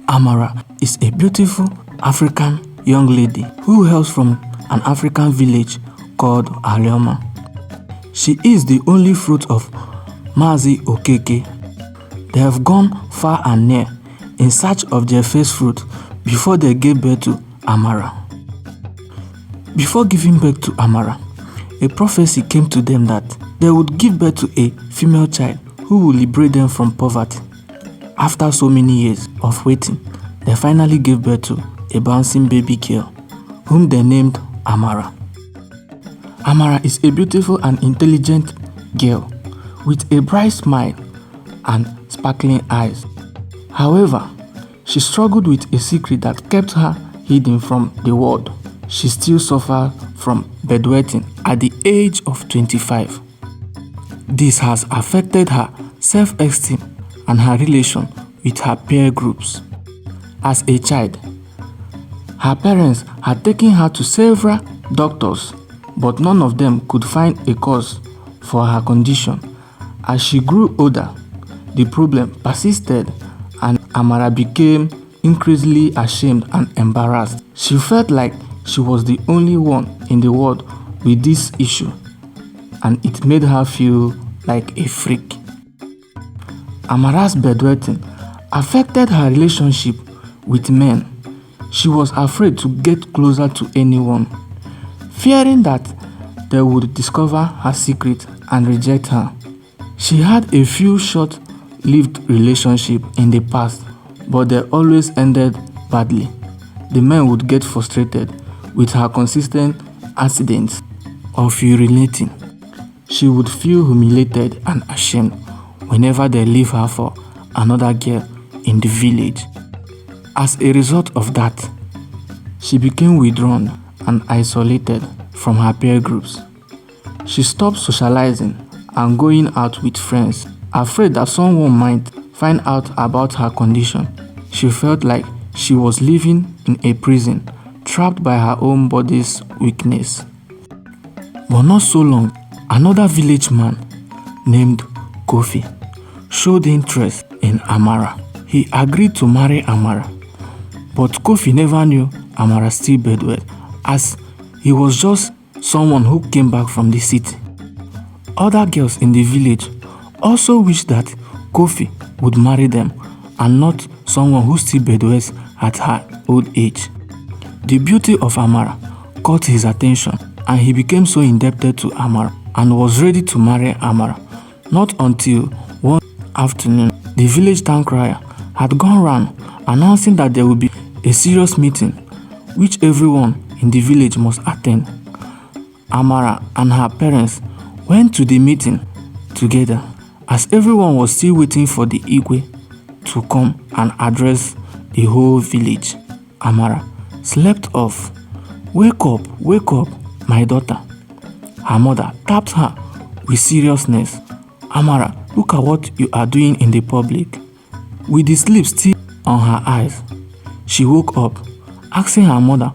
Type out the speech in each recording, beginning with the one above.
Amara is a beautiful African young lady who hails from an African village called Alioma. She is the only fruit of Mazi Okeke. They have gone far and near in search of their first fruit before they gave birth to Amara. Before giving birth to Amara, a prophecy came to them that they would give birth to a female child who will liberate them from poverty. After so many years of waiting, they finally gave birth to a bouncing baby girl, whom they named Amara. Amara is a beautiful and intelligent girl with a bright smile and sparkling eyes. However, she struggled with a secret that kept her hidden from the world. She still suffered from bedwetting at the age of 25. This has affected her self-esteem and her relation with her peer groups. As a child, her parents had taken her to several doctors, but none of them could find a cause for her condition. As she grew older, the problem persisted and Amara became increasingly ashamed and embarrassed. She felt like she was the only one in the world with this issue, and it made her feel like a freak. Amara's bedwetting affected her relationship with men. She was afraid to get closer to anyone, fearing that they would discover her secret and reject her. She had a few short-lived relationships in the past, but they always ended badly. The men would get frustrated with her consistent accidents of urinating. She would feel humiliated and ashamed whenever they leave her for another girl in the village. As a result of that, she became withdrawn and isolated from her peer groups. She stopped socializing and going out with friends, afraid that someone might find out about her condition. She felt like she was living in a prison, trapped by her own body's weakness. But not so long, another village man named Kofi showed interest in Amara. He agreed to marry Amara, but Kofi never knew Amara still bedwet, as he was just someone who came back from the city. Other girls in the village also wished that Kofi would marry them and not someone who still bedwets at her old age. The beauty of Amara caught his attention, and he became so indebted to Amara and was ready to marry Amara. Not until one afternoon, the village town crier had gone round announcing that there would be a serious meeting which everyone in the village must attend. Amara and her parents went to the meeting together. As everyone was still waiting for the Igwe to come and address the whole village, Amara slept off. Wake up, my daughter." Her mother tapped her with seriousness. "Amara, look at what you are doing in the public." With the sleep still on her eyes, she woke up, asking her mother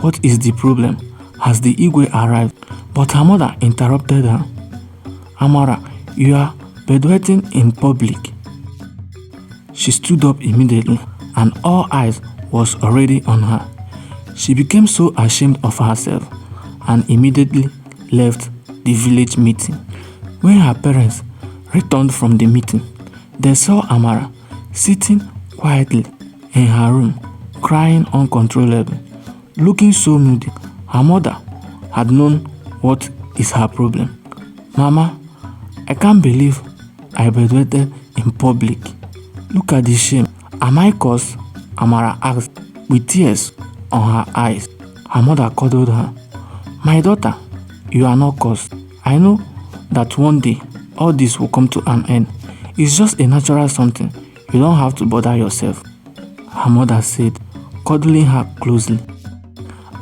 what is the problem as the Igwe arrived. But her mother interrupted her. "Amara, you are bedwetting in public." She stood up immediately, and all eyes was already on her. She became so ashamed of herself and immediately left the village meeting. When her parents returned from the meeting, they saw Amara sitting quietly in her room, crying uncontrollably, looking so moody. Her mother had known what is her problem. "Mama, I can't believe I bedwetted in public. Look at this shame. Am I cursed?" Amara asked with tears on her eyes. Her mother cuddled her. "My daughter, you are not cursed. I know that one day all this will come to an end. It's just a natural something. You don't have to bother yourself," her mother said, cuddling her closely.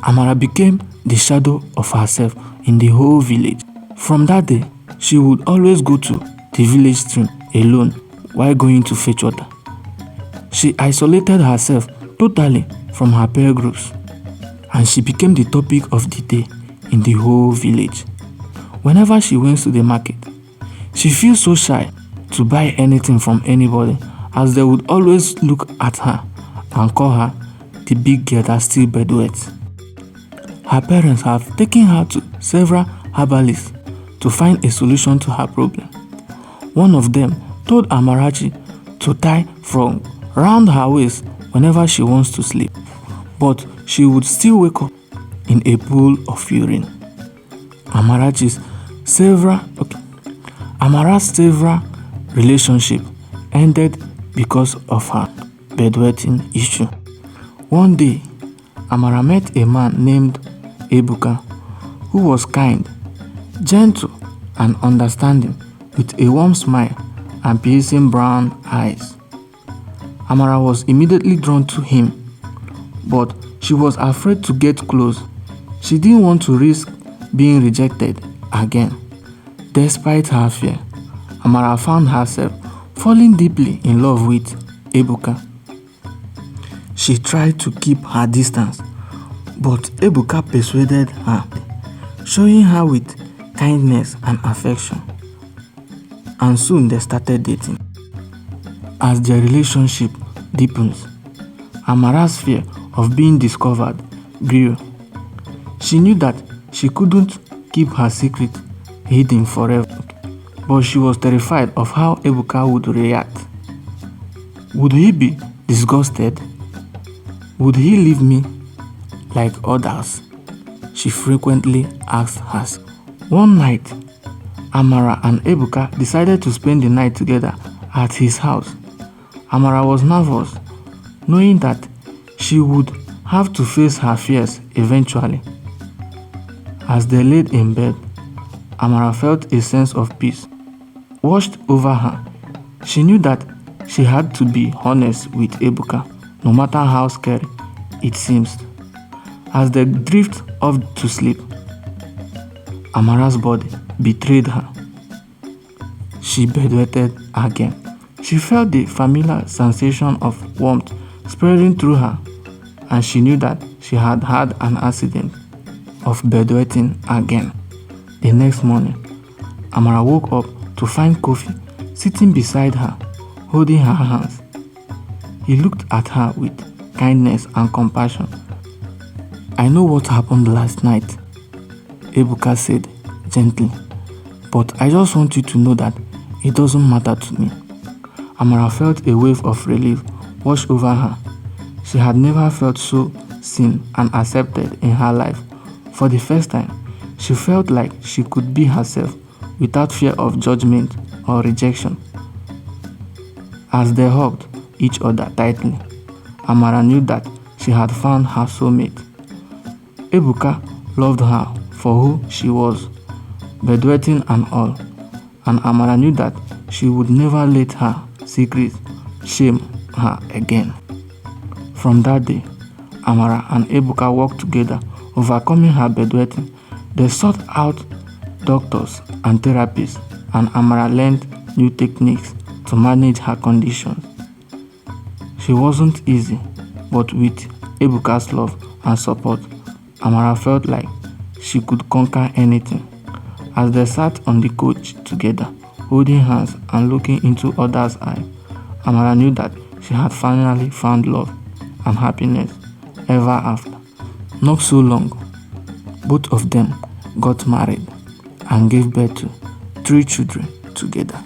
Amara became the shadow of herself in the whole village. From that day, she would always go to the village stream alone while going to fetch water. She isolated herself totally from her peer groups, and she became the topic of the day in the whole village. Whenever she went to the market, she feels so shy to buy anything from anybody, as they would always look at her and call her the big girl that still bedwets. Her parents have taken her to several herbalists to find a solution to her problem. One of them told Amarachi to tie from round her waist whenever she wants to sleep, but she would still wake up in a pool of urine. Amara's several relationship ended because of her bedwetting issue. One day, Amara met a man named Ebuka, who was kind, gentle, and understanding, with a warm smile and piercing brown eyes. Amara was immediately drawn to him, but she was afraid to get close. She didn't want to risk being rejected again. Despite her fear, Amara found herself falling deeply in love with Ebuka. She tried to keep her distance, but Ebuka persuaded her, showing her with kindness and affection. And soon they started dating. As their relationship deepens, Amara's fear of being discovered grew. She knew that she couldn't keep her secret hidden forever, but she was terrified of how Ebuka would react. Would he be disgusted? Would he leave me like others? She frequently asked herself. One night, Amara and Ebuka decided to spend the night together at his house. Amara was nervous, knowing that she would have to face her fears eventually. As they laid in bed, Amara felt a sense of peace washed over her. She knew that she had to be honest with Ebuka, no matter how scary it seems. As they drift off to sleep, Amara's body betrayed her. She bedwetted again. She felt the familiar sensation of warmth spreading through her, and she knew that she had had an accident of bedwetting again. The next morning, Amara woke up to find Kofi sitting beside her, holding her hands. He looked at her with kindness and compassion. I know what happened last night, Ebuka said gently, but I just want you to know that it doesn't matter to me. Amara felt a wave of relief wash over her. She had never felt so seen and accepted in her life. For the first time, she felt like she could be herself without fear of judgment or rejection. As they hugged each other tightly, Amara knew that she had found her soulmate. Ebuka loved her for who she was, bedwetting and all, and Amara knew that she would never let her secret shame her again. From that day, Amara and Ebuka worked together, overcoming her bedwetting. They sought out doctors and therapists, and Amara learned new techniques to manage her conditions. She wasn't easy, but with Ebuka's love and support, Amara felt like she could conquer anything. As they sat on the couch together, holding hands and looking into others' eyes, Amara knew that she had finally found love and happiness ever after. Not so long, both of them got married and gave birth to 3 children together.